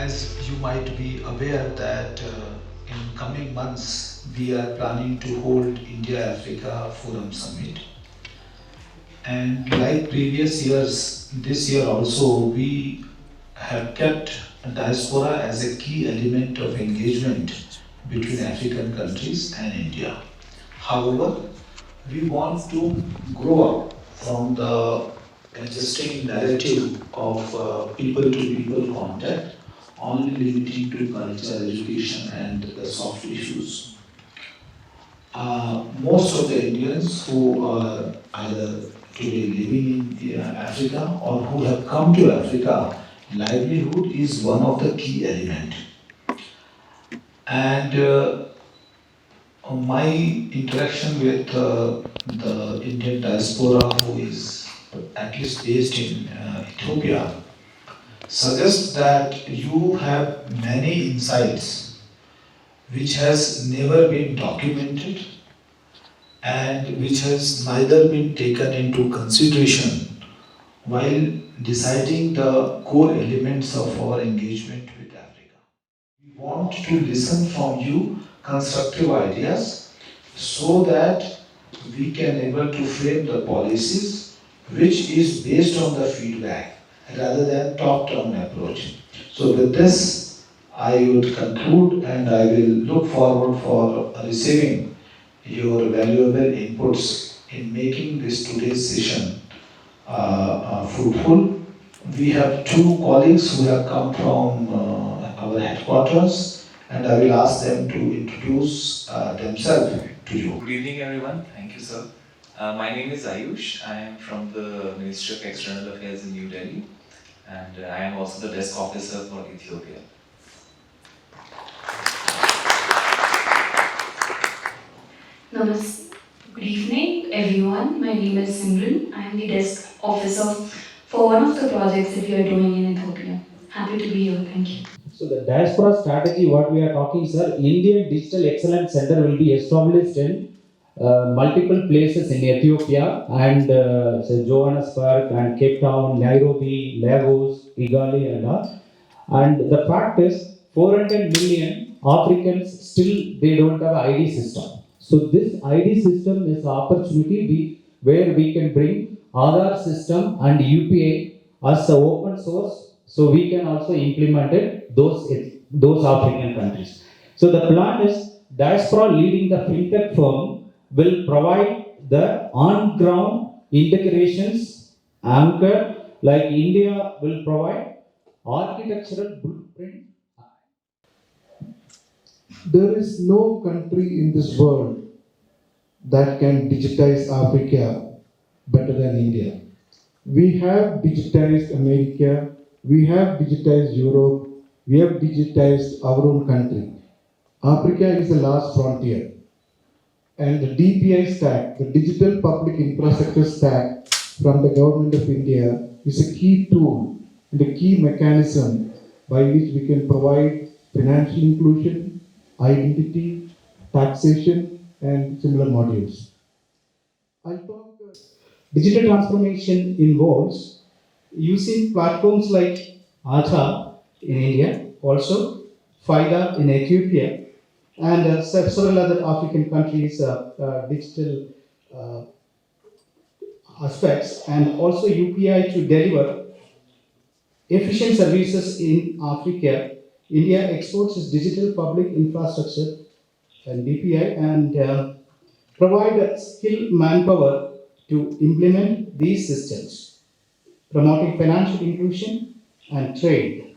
As you might be aware that in coming months we are planning to hold India Africa Forum Summit. And like previous years, this year also we have kept diaspora as a key element of engagement between African countries and India. However, we want to grow up from the existing narrative of people-to-people contact, only limiting to culture, education, and the soft issues. Most of the Indians who are either today living in Africa or who have come to Africa, livelihood is one of the key elements. And my interaction with the Indian diaspora who is at least based in Ethiopia suggests that you have many insights which has never been documented and which has neither been taken into consideration while deciding the core elements of our engagement with Africa. We want to listen from you constructive ideas so that we can able to frame the policies which is based on the feedback rather than top-down approach. So with this, I would conclude and I will look forward for receiving your valuable inputs in making this today's session fruitful. We have two colleagues who have come from our headquarters, and I will ask them to introduce themselves to you. Good evening, everyone. Thank you, sir. My name is Ayush. I am from the Ministry of External Affairs in New Delhi, and I am also the desk officer for Ethiopia. Namaste. Good evening, everyone. My name is Simran. I am the desk officer for one of the projects that we are doing in Ethiopia. Happy to be here. Thank you. So the diaspora strategy, what we are talking, sir, Indian Digital Excellence Center will be established in multiple places in Ethiopia and say Johannesburg and Cape Town, Nairobi, Lagos, Kigali and all. And the fact is, 400 million Africans still they don't have ID system. So this ID system is an opportunity where we can bring Aadhaar system and UPI as an open source, so we can also implement it those African countries. So the plan is Diaspora leading the fintech firm will provide the on-ground integrations anchor like India will provide architectural blueprint. There is no country in this world that can digitize Africa better than India. We have digitized America, we have digitized Europe, we have digitized our own country. Africa is the last frontier. And the DPI stack, the Digital Public Infrastructure Stack from the Government of India, is a key tool and a key mechanism by which we can provide financial inclusion, identity, taxation, and similar modules. I'll talk. Digital transformation involves using platforms like Aadhaar in India, also FIDA in Ethiopia, and several other African countries' digital uh, aspects, and also UPI to deliver efficient services in Africa. India exports its digital public infrastructure and DPI and provide skilled manpower to implement these systems, promoting financial inclusion and trade.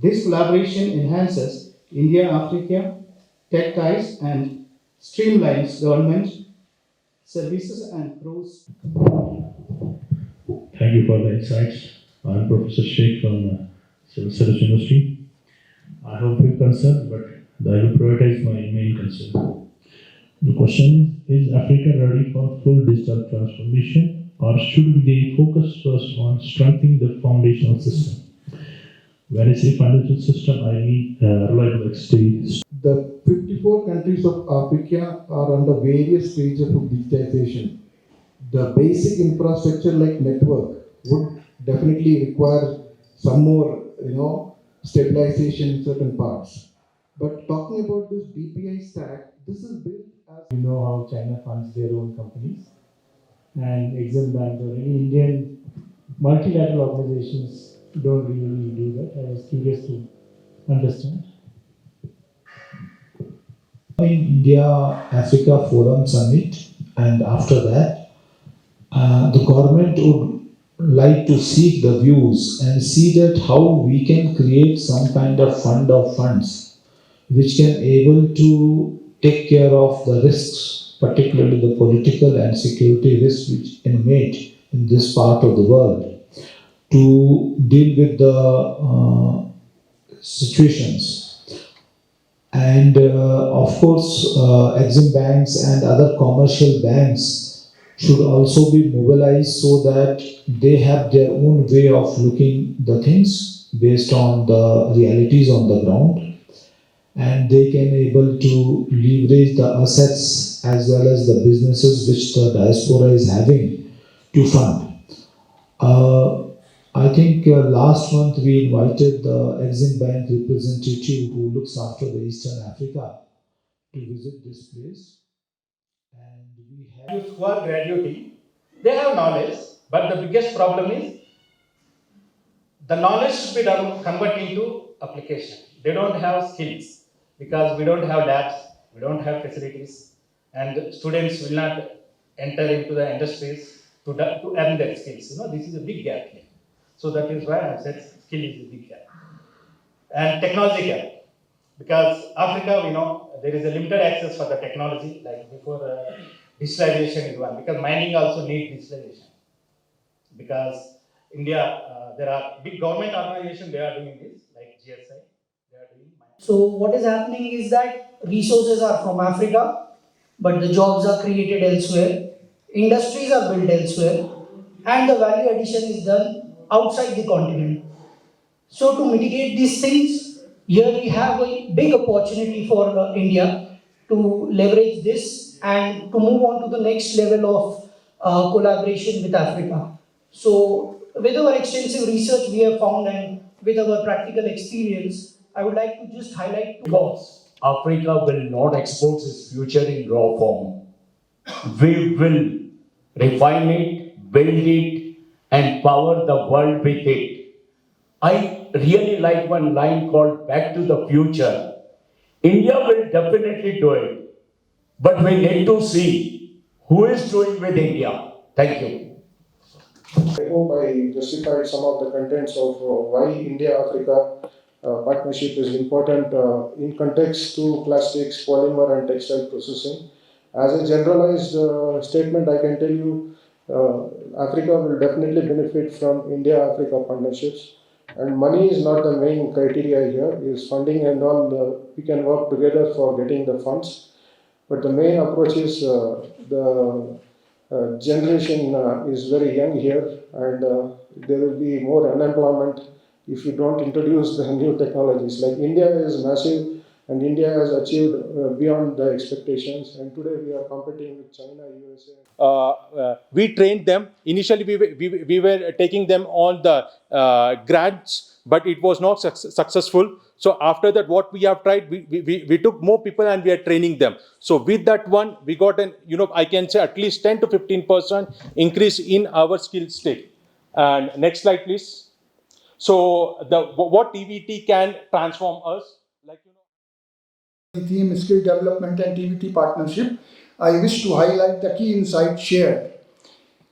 This collaboration enhances India-Africa tech ties and streamlines government services and grows. Thank you for the insights. I'm Professor Sheikh from Civil Service University. I have a few concerns, but I will prioritize my main concern. The question is Africa ready for full digital transformation, or should they focus first on strengthening the foundational system? When I say financial system, I mean reliable exchange. The 54 countries of Africa are under various stages of digitization. The basic infrastructure like network would definitely require some more, stabilization in certain parts. But talking about this BPI stack, this is built as you know how China funds their own companies and Exim Bank or any Indian multilateral organizations don't really do that. I was curious to understand. In India Africa Forum Summit, and after that, the government would like to seek the views and see that how we can create some kind of fund of funds which can able to take care of the risks, particularly the political and security risks which emanate in this part of the world, to deal with the situations. And of course, Exim banks and other commercial banks should also be mobilized so that they have their own way of looking the things based on the realities on the ground, and they can able to leverage the assets as well as the businesses which the diaspora is having to fund. Uh, I think last month we invited the Exim Bank representative who looks after the Eastern Africa to visit this place, and we have Youth who are graduating, they have knowledge, but the biggest problem is the knowledge should be done converted into application. They don't have skills because we don't have labs, we don't have facilities, and students will not enter into the industries to earn their skills. This is a big gap here. So that is why I said skill is a big gap. And technology gap. Because Africa, we know there is a limited access for the technology, like before digitalization is one, because mining also needs digitalization. Because India, there are big government organizations, they are doing this, like GSI, they are doing mining. So what is happening is that resources are from Africa, but the jobs are created elsewhere, industries are built elsewhere, and the value addition is done outside the continent. So to mitigate these things, here we have a big opportunity for India to leverage this and to move on to the next level of collaboration with Africa. So with our extensive research we have found and with our practical experience, I would like to just highlight two. Because Africa will not export its future in raw form. We will refine it, build it, and power the world with it. I really like one line called Back to the Future. India will definitely do it, but we need to see who is doing with India. Thank you. I hope I justified some of the contents of why India-Africa partnership is important in context to plastics, polymer and textile processing. As a generalized statement, I can tell you Africa will definitely benefit from India-Africa partnerships. And money is not the main criteria here, is funding and all, we can work together for getting the funds. But the main approach is the generation is very young here, and there will be more unemployment if you don't introduce the new technologies. Like India is massive, and India has achieved beyond the expectations, and today we are competing with China, USA. We trained them. Initially, we were taking them on the grants, but it was not successful. So after that, what we have tried, we took more people and we are training them. So with that one, we got I can say at least 10 to 15% increase in our skill state. And next slide, please. So what TVT can transform us, The theme skill development and TVT partnership, I wish to highlight the key insights shared.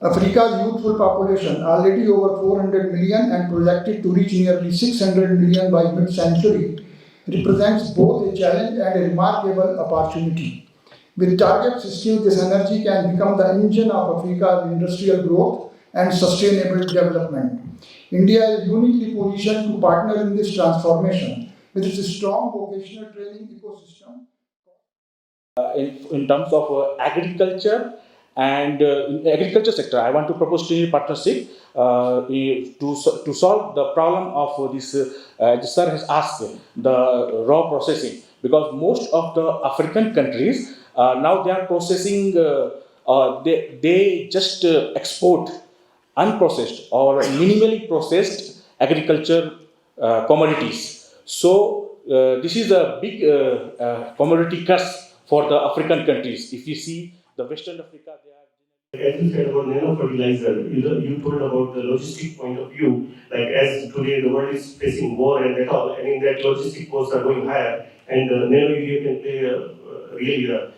Africa's youthful population, already over 400 million and projected to reach nearly 600 million by mid-century, represents both a challenge and a remarkable opportunity. With targets achieved, this energy can become the engine of Africa's industrial growth and sustainable development. India is uniquely positioned to partner in this transformation with its strong vocational training ecosystem. In terms of agriculture and in agriculture sector, I want to propose to you partnership to solve the problem of this. The sir has asked the raw processing, because most of the African countries now they are processing. They just export unprocessed or minimally processed agriculture commodities. So this is a big commodity curse for the African countries. If you see the Western Africa, they are. As you said about nano fertilizer, you told about the logistic point of view, like as today the world is facing war and that all, and in that logistic costs are going higher, and nano urea can play really a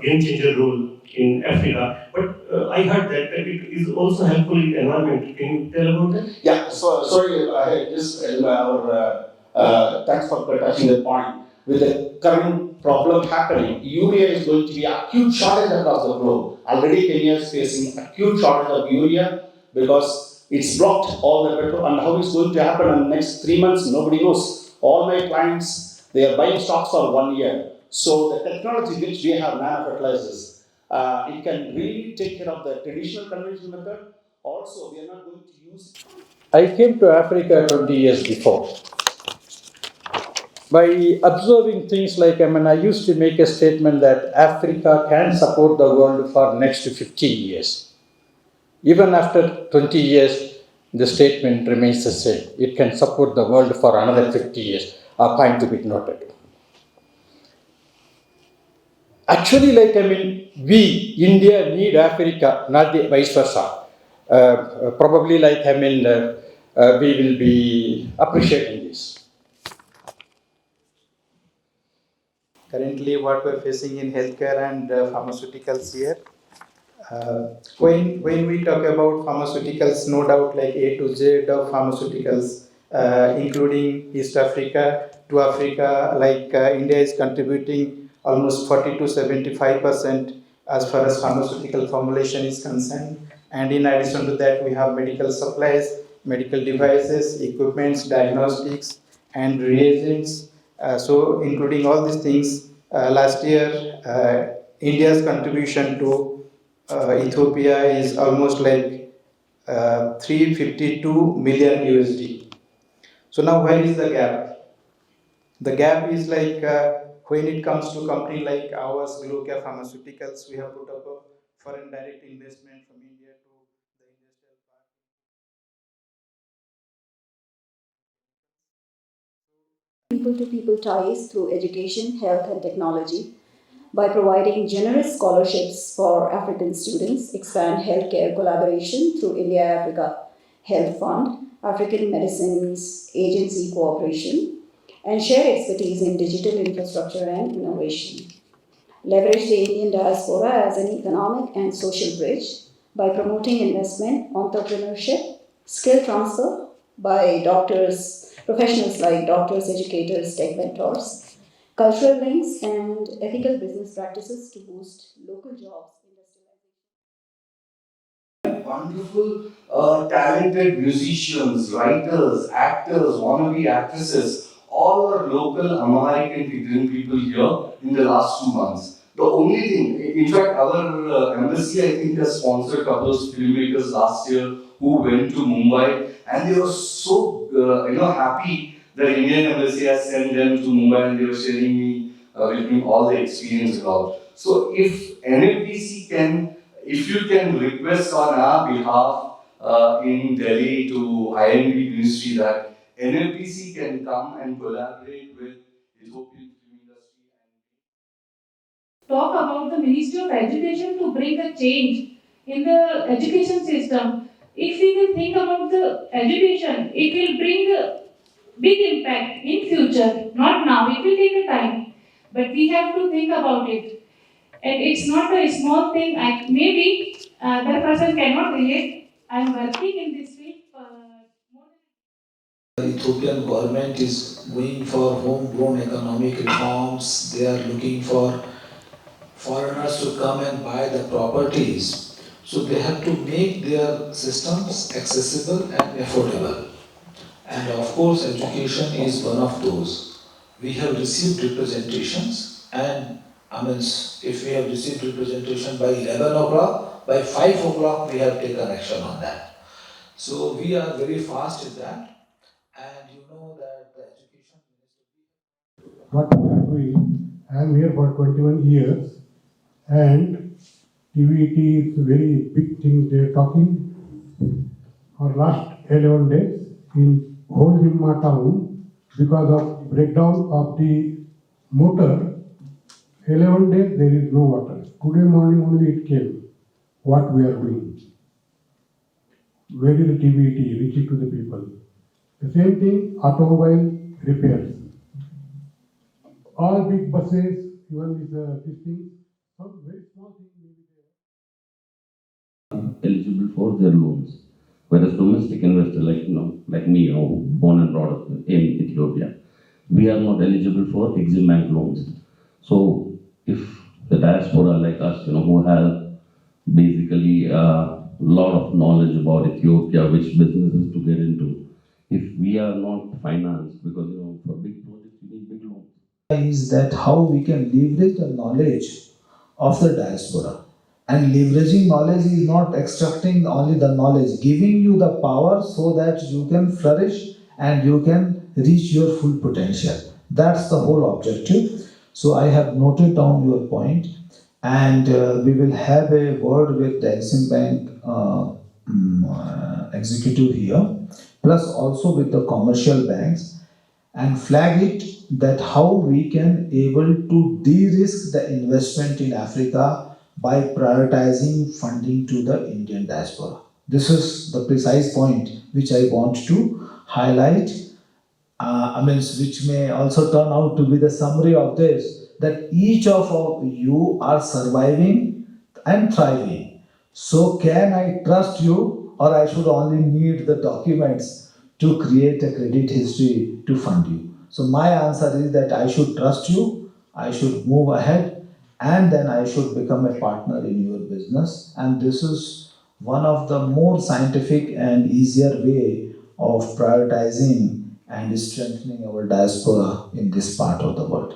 game changer role in Africa. But I heard that it is also helpful in environment. Can you tell about that? Yeah, so sorry, I just thanks for touching the point. With the current problem happening, urea is going to be acute shortage across the globe. Already Kenya is facing acute shortage of urea because it's blocked all the petrol. And how it's going to happen in the next 3 months, nobody knows. All my clients, they are buying stocks for 1 year. So the technology which we have nano fertilizers, it can really take care of the traditional conventional method. Also, we are not going to use. I came to Africa 20 years before. By observing things like, I used to make a statement that Africa can support the world for next 50 years. Even after 20 years, the statement remains the same. It can support the world for another 50 years. A point to be noted. Actually, we, India, need Africa, not the vice versa. Probably, we will be appreciating this. Currently, what we're facing in healthcare and pharmaceuticals here. When we talk about pharmaceuticals, no doubt like A to Z of pharmaceuticals, including East Africa to Africa, India is contributing almost 40 to 75% as far as pharmaceutical formulation is concerned. And in addition to that, we have medical supplies, medical devices, equipments, diagnostics, and reagents. So, including all these things, last year, India's contribution to Ethiopia is almost 352 million USD. So now where is the gap? The gap is when it comes to company like ours, Gloca Pharmaceuticals, we have put up a foreign direct investment from India to the industrial park. People-to-people ties through education, health, and technology by providing generous scholarships for African students, expand healthcare collaboration through India-Africa Health Fund, African Medicines Agency cooperation, and share expertise in digital infrastructure and innovation. Leverage the Indian diaspora as an economic and social bridge by promoting investment, entrepreneurship, skill transfer by doctors, professionals like doctors, educators, tech mentors, cultural links, and ethical business practices to boost local jobs. Wonderful, talented musicians, writers, actors, wannabe actresses, all are local American Indian people here in the last 2 months. The only thing, in fact, our embassy, I think, has sponsored a couple of filmmakers last year who went to Mumbai, and they were so, happy that Indian embassy has sent them to Mumbai, and they were sharing with me all the experience about. So, if NFBC can, if you can request on our behalf in Delhi to INB Ministry that NFBC can come and collaborate with Ethiopian film industry. Talk about the Ministry of Education to bring a change in the education system. If we will think about the education, it will bring a big impact in future. Not now, it will take a time. But we have to think about it. And it's not a small thing. Maybe that person cannot relate. I'm working in this field for more than. The Ethiopian government is going for homegrown economic reforms. They are looking for foreigners to come and buy the properties. So they have to make their systems accessible and affordable. And of course, education is one of those. We have received representations, and if we have received representation by 11 o'clock, by 5 o'clock we have taken action on that. So we are very fast in that. And you know that the education ministry. But I am here for 21 years, and TVT is a very big thing they are talking. For last 11 days in whole Jimma town because of breakdown of the motor. 11 days there is no water. Today morning only it came. What we are doing? Where is the TVT reaching to the people? The same thing, automobile repairs. All big buses, even this thing, some very small thing may be there. Eligible for their loans. Whereas domestic investor like me, born and brought up in Ethiopia, we are not eligible for Exim Bank loans. So if the diaspora like us, who have basically a lot of knowledge about Ethiopia, which businesses to get into, if we are not financed, because for big projects you need big loans. Is that how we can leverage the knowledge of the diaspora? And leveraging knowledge is not extracting only the knowledge, giving you the power so that you can flourish and you can reach your full potential. That's the whole objective. So I have noted down your point, and we will have a word with the Exim Bank executive here, plus also with the commercial banks, and flag it that how we can able to de-risk the investment in Africa by prioritizing funding to the Indian diaspora. This is the precise point which I want to highlight. Which may also turn out to be the summary of this, that each of you are surviving and thriving. So can I trust you, or I should only need the documents to create a credit history to fund you? So my answer is that I should trust you, I should move ahead, and then I should become a partner in your business. And this is one of the more scientific and easier way of prioritizing and strengthening our diaspora in this part of the world.